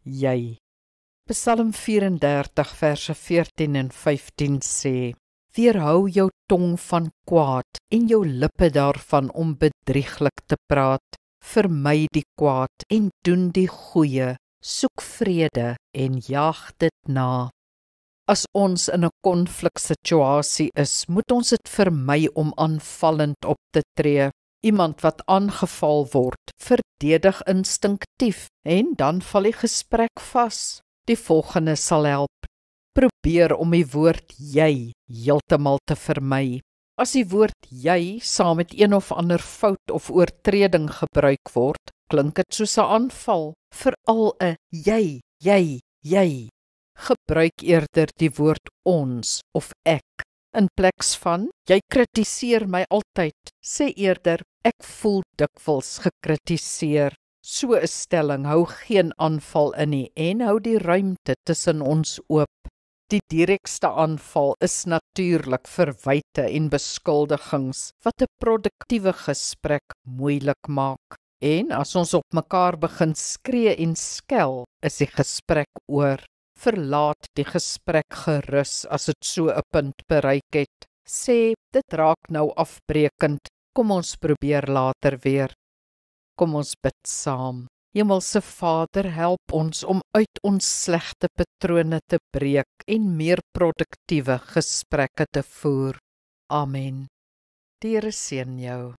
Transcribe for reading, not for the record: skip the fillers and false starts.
jy. Psalm 34 verse 14 en 15 sê, weerhou jou tong van kwaad en jou lippe daarvan om bedrieglik te praat. Vermy die kwaad en doen die goeie, soek vrede en jaag dit na. As ons in 'n konfliksituasie is, moet ons dit vermy om aanvallend op te tree. Iemand wat aangeval word, verdedig instinktief en dan val die gesprek vas. Die volgende sal help. Probeer om die woord jy heeltemal te vermy. As die woord jy saam met een of ander fout of oortreding gebruik word, klink dit soos 'n aanval, veral 'n jy. Gebruik eerder die woord ons of ek. In plaas van jy kritiseer my altyd, sê eerder ek voel dikwels gekritiseer. So 'n stelling hou geen aanval in nie en hou die ruimte tussen ons oop. Die direkste aanval is natuurlik verwyte en beskuldigings wat 'n produktiewe gesprek moeilik maak. En as ons op mekaar begin skree en skel, is die gesprek oor. Verlaat die gesprek gerus as dit so 'n punt bereik het. Sê, dit raak nou afbreekend, kom ons probeer later weer. Kom ons bid saam. Hemelse Vader, help ons om uit ons slegte patrone te breek en meer produktiewe gesprekke te voer. Amen. Die Here seën jou.